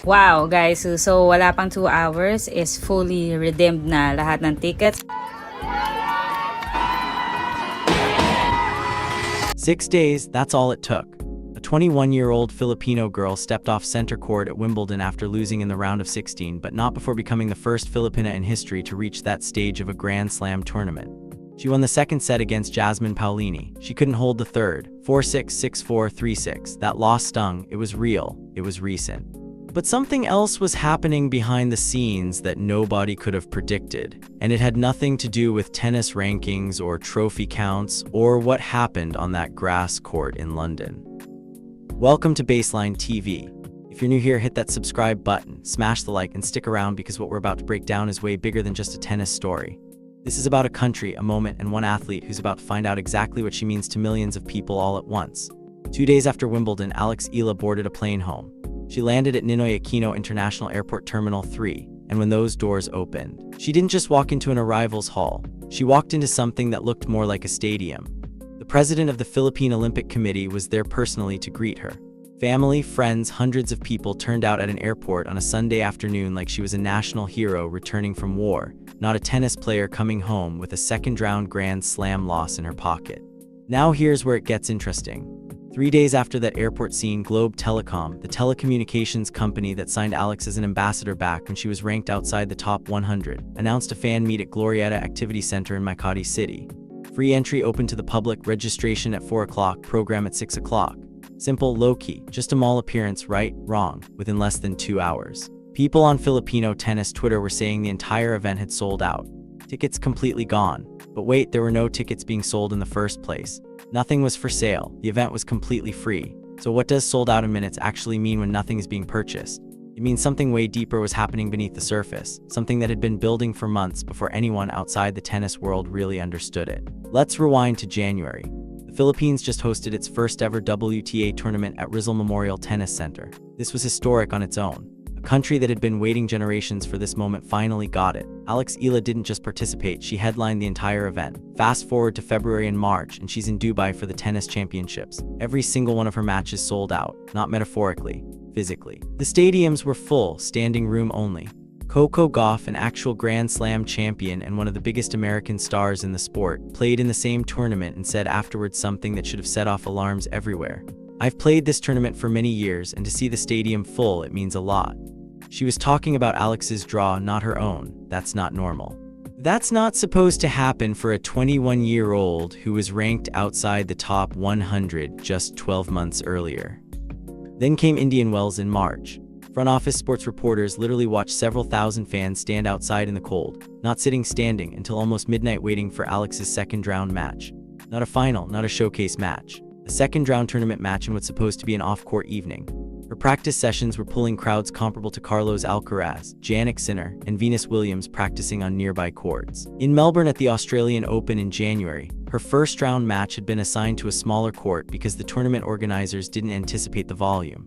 Wow, guys. So wala pang 2 hours is fully redeemed na lahat ng tickets. 6 days, that's all it took. A 21-year-old Filipino girl stepped off center court at Wimbledon after losing in the round of 16, but not before becoming the first Filipina in history to reach that stage of a Grand Slam tournament. She won the second set against Jasmine Paolini. She couldn't hold the third. 4-6, 6-4, 3-6. That loss stung. It was real. It was recent. But something else was happening behind the scenes that nobody could have predicted, and it had nothing to do with tennis rankings or trophy counts or what happened on that grass court in London. Welcome to Baseline TV. If you're new here, hit that subscribe button, smash the like, and stick around because what we're about to break down is way bigger than just a tennis story. This is about a country, a moment, and one athlete who's about to find out exactly what she means to millions of people all at once. 2 days after Wimbledon, Alex Eala boarded a plane home. She landed at Ninoy Aquino International Airport Terminal 3, and when those doors opened, she didn't just walk into an arrivals hall. She walked into something that looked more like a stadium. The president of the Philippine Olympic Committee was there personally to greet her. Family, friends, hundreds of people turned out at an airport on a Sunday afternoon like she was a national hero returning from war, not a tennis player coming home with a second-round Grand Slam loss in her pocket. Now here's where it gets interesting. 3 days after that airport scene, Globe Telecom, the telecommunications company that signed Alex as an ambassador back when she was ranked outside the top 100, announced a fan meet at Glorietta Activity Center in Makati City. Free entry open to the public, registration at 4 o'clock, program at 6 o'clock. Simple, low-key, just a mall appearance, right, wrong, within less than 2 hours. People on Filipino tennis Twitter were saying the entire event had sold out. Tickets completely gone. But wait, there were no tickets being sold in the first place. Nothing was for sale. The event was completely free. So what does sold out in minutes actually mean when nothing is being purchased? It means something way deeper was happening beneath the surface, something that had been building for months before anyone outside the tennis world really understood it. Let's rewind to January. The Philippines just hosted its first ever WTA tournament at Rizal Memorial Tennis Center. This was historic on its own. A country that had been waiting generations for this moment finally got it. Alex Eala didn't just participate, she headlined the entire event. Fast forward to February and March, and she's in Dubai for the tennis championships. Every single one of her matches sold out, not metaphorically, physically. The stadiums were full, standing room only. Coco Gauff, an actual Grand Slam champion and one of the biggest American stars in the sport, played in the same tournament and said afterwards something that should have set off alarms everywhere. "I've played this tournament for many years, and to see the stadium full, it means a lot." She was talking about Alex's draw, not her own. That's not normal. That's not supposed to happen for a 21-year-old who was ranked outside the top 100 just 12 months earlier. Then came Indian Wells in March. Front office sports reporters literally watched several thousand fans stand outside in the cold, not sitting, standing, until almost midnight waiting for Alex's second-round match. Not a final, not a showcase match. A second-round tournament match in what's supposed to be an off-court evening. Her practice sessions were pulling crowds comparable to Carlos Alcaraz, Jannik Sinner, and Venus Williams practicing on nearby courts. In Melbourne at the Australian Open in January, her first-round match had been assigned to a smaller court because the tournament organizers didn't anticipate the volume.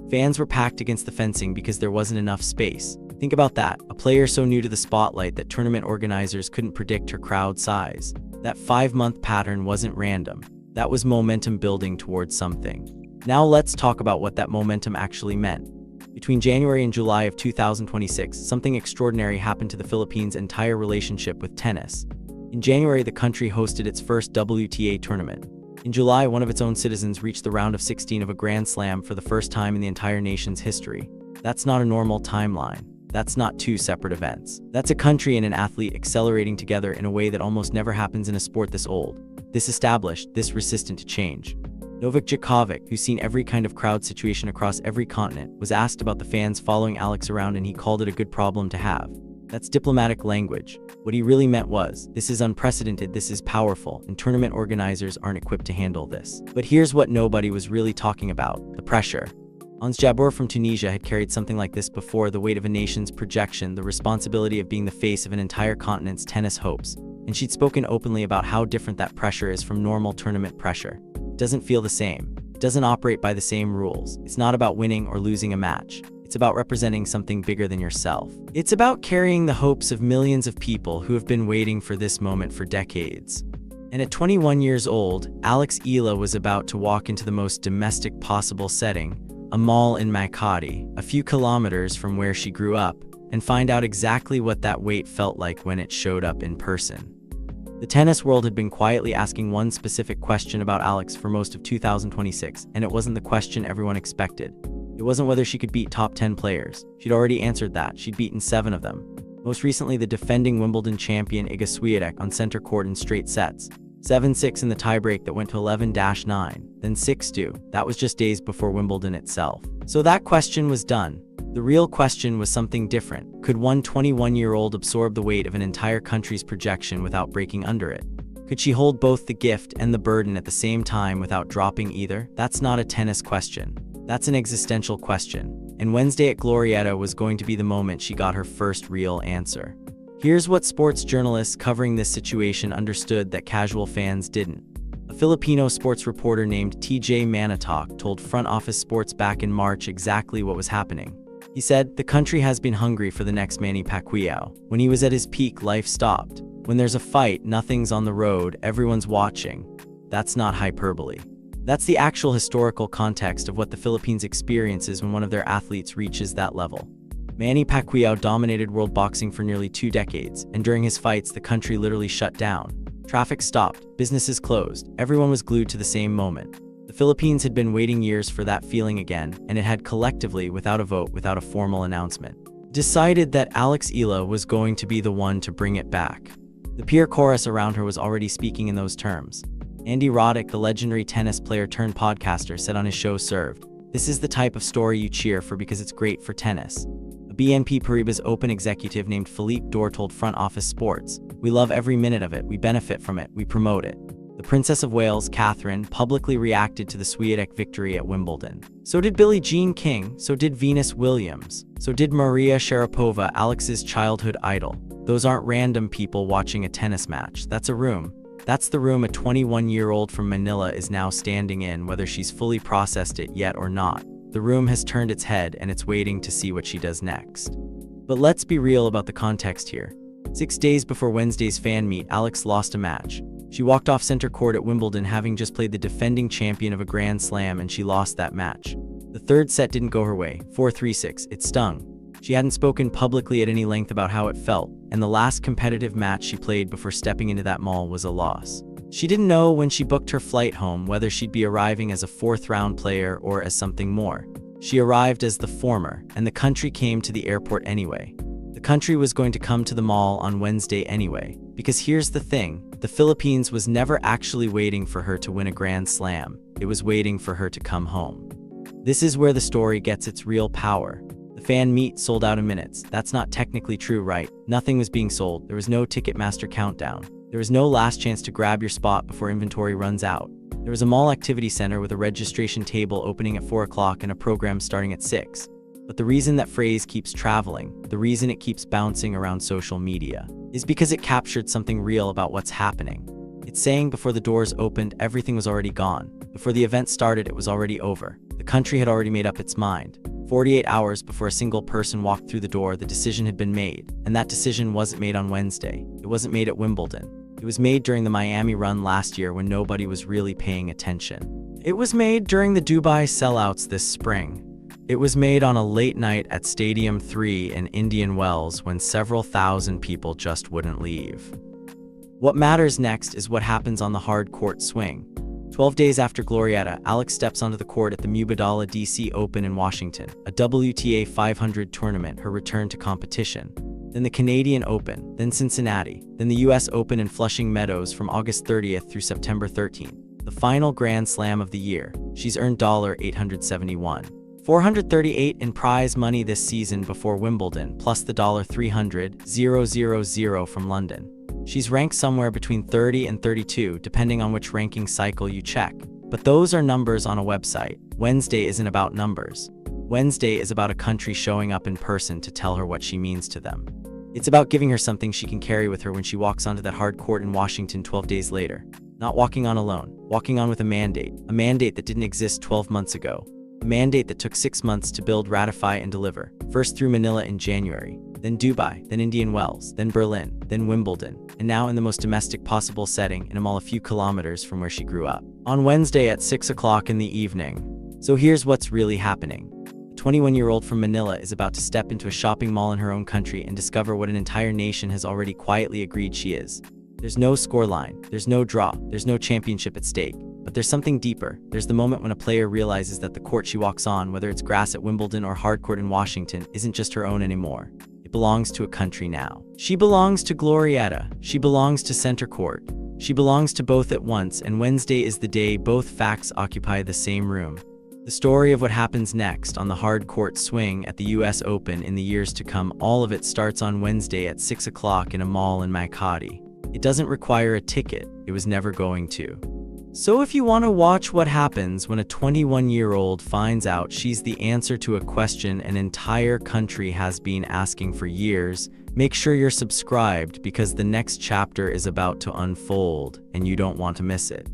Fans were packed against the fencing because there wasn't enough space. Think about that, a player so new to the spotlight that tournament organizers couldn't predict her crowd size. That 5-month pattern wasn't random. That was momentum building towards something. Now let's talk about what that momentum actually meant. Between January and July of 2026, something extraordinary happened to the Philippines' entire relationship with tennis. In January, the country hosted its first WTA tournament. In July, one of its own citizens reached the round of 16 of a Grand Slam for the first time in the entire nation's history. That's not a normal timeline. That's not two separate events. That's a country and an athlete accelerating together in a way that almost never happens in a sport this old, this established, this resistant to change. Novak Djokovic, who's seen every kind of crowd situation across every continent, was asked about the fans following Alex around and he called it a good problem to have. That's diplomatic language. What he really meant was, this is unprecedented, this is powerful, and tournament organizers aren't equipped to handle this. But here's what nobody was really talking about, the pressure. Ons Jabeur from Tunisia had carried something like this before, the weight of a nation's projection, the responsibility of being the face of an entire continent's tennis hopes. And she'd spoken openly about how different that pressure is from normal tournament pressure. It doesn't feel the same. It doesn't operate by the same rules. It's not about winning or losing a match. It's about representing something bigger than yourself. It's about carrying the hopes of millions of people who have been waiting for this moment for decades. And at 21 years old, Alex Eala was about to walk into the most domestic possible setting, a mall in Makati, a few kilometers from where she grew up, and find out exactly what that wait felt like when it showed up in person. The tennis world had been quietly asking one specific question about Alex for most of 2026, and it wasn't the question everyone expected. It wasn't whether she could beat top 10 players. She'd already answered that. She'd beaten 7 of them. Most recently, the defending Wimbledon champion Iga Swiatek on center court in straight sets. 7-6 in the tiebreak that went to 11-9, then 6-2. That was just days before Wimbledon itself. So that question was done. The real question was something different. Could one 21-year-old absorb the weight of an entire country's projection without breaking under it? Could she hold both the gift and the burden at the same time without dropping either? That's not a tennis question. That's an existential question. And Wednesday at Glorietta was going to be the moment she got her first real answer. Here's what sports journalists covering this situation understood that casual fans didn't. A Filipino sports reporter named TJ Manitok told Front Office Sports back in March exactly what was happening. He said, "The country has been hungry for the next Manny Pacquiao. When he was at his peak, life stopped. When there's a fight, nothing's on the road, everyone's watching." That's not hyperbole. That's the actual historical context of what the Philippines experiences when one of their athletes reaches that level. Manny Pacquiao dominated world boxing for nearly 2 decades, and during his fights, the country literally shut down. Traffic stopped, businesses closed, everyone was glued to the same moment. The Philippines had been waiting years for that feeling again, and it had collectively, without a vote, without a formal announcement, decided that Alex Eala was going to be the one to bring it back. The peer chorus around her was already speaking in those terms. Andy Roddick, the legendary tennis player turned podcaster, said on his show Served, "This is the type of story you cheer for because it's great for tennis." A BNP Paribas Open executive named Philippe Dor told Front Office Sports, "We love every minute of it, we benefit from it, we promote it." The Princess of Wales, Catherine, publicly reacted to the Swiatek victory at Wimbledon. So did Billie Jean King, so did Venus Williams, so did Maria Sharapova, Alex's childhood idol. Those aren't random people watching a tennis match, that's a room. That's the room a 21-year-old from Manila is now standing in, whether she's fully processed it yet or not. The room has turned its head and it's waiting to see what she does next. But let's be real about the context here. 6 days before Wednesday's fan meet, Alex lost a match. She walked off center court at Wimbledon having just played the defending champion of a Grand Slam, and she lost that match. The third set didn't go her way, 4-3-6, it stung. She hadn't spoken publicly at any length about how it felt, and the last competitive match she played before stepping into that mall was a loss. She didn't know when she booked her flight home whether she'd be arriving as a 4th-round player or as something more. She arrived as the former, and the country came to the airport anyway. The country was going to come to the mall on Wednesday anyway, because here's the thing, the Philippines was never actually waiting for her to win a Grand Slam, it was waiting for her to come home. This is where the story gets its real power. The fan meet sold out in minutes. That's not technically true, right? Nothing was being sold, there was no Ticketmaster countdown. There was no last chance to grab your spot before inventory runs out. There was a mall activity center with a registration table opening at 4 o'clock and a program starting at 6. But the reason that phrase keeps traveling, the reason it keeps bouncing around social media, is because it captured something real about what's happening. It's saying before the doors opened, everything was already gone. Before the event started, it was already over. The country had already made up its mind. 48 hours before a single person walked through the door, the decision had been made. And that decision wasn't made on Wednesday. It wasn't made at Wimbledon. It was made during the Miami run last year when nobody was really paying attention. It was made during the Dubai sellouts this spring. It was made on a late night at Stadium 3 in Indian Wells when several thousand people just wouldn't leave. What matters next is what happens on the hard court swing. 12 days after Glorietta, Alex steps onto the court at the Mubadala DC Open in Washington, a WTA 500 tournament, her return to competition. Then the Canadian Open, then Cincinnati, then the US Open in Flushing Meadows from August 30th through September 13th. The final Grand Slam of the year. She's earned $871. $438 in prize money this season before Wimbledon, plus the $300,000 from London. She's ranked somewhere between 30 and 32, depending on which ranking cycle you check. But those are numbers on a website. Wednesday isn't about numbers. Wednesday is about a country showing up in person to tell her what she means to them. It's about giving her something she can carry with her when she walks onto that hard court in Washington 12 days later. Not walking on alone, walking on with a mandate that didn't exist 12 months ago. A mandate that took 6 months to build, ratify, and deliver. First through Manila in January, then Dubai, then Indian Wells, then Berlin, then Wimbledon, and now in the most domestic possible setting in a mall a few kilometers from where she grew up. On Wednesday at 6 o'clock in the evening, So here's what's really happening. A 21-year-old from Manila is about to step into a shopping mall in her own country and discover what an entire nation has already quietly agreed she is. There's no scoreline, there's no draw, there's no championship at stake. But there's something deeper. There's the moment when a player realizes that the court she walks on, whether it's grass at Wimbledon or hardcourt in Washington, isn't just her own anymore. It belongs to a country now. She belongs to Glorietta. She belongs to center court. She belongs to both at once, and Wednesday is the day both facts occupy the same room. The story of what happens next on the hard court swing at the US Open in the years to come, all of it starts on Wednesday at 6 o'clock in a mall in Makati. It doesn't require a ticket. It was never going to. So if you want to watch what happens when a 21-year-old finds out she's the answer to a question an entire country has been asking for years, make sure you're subscribed because the next chapter is about to unfold and you don't want to miss it.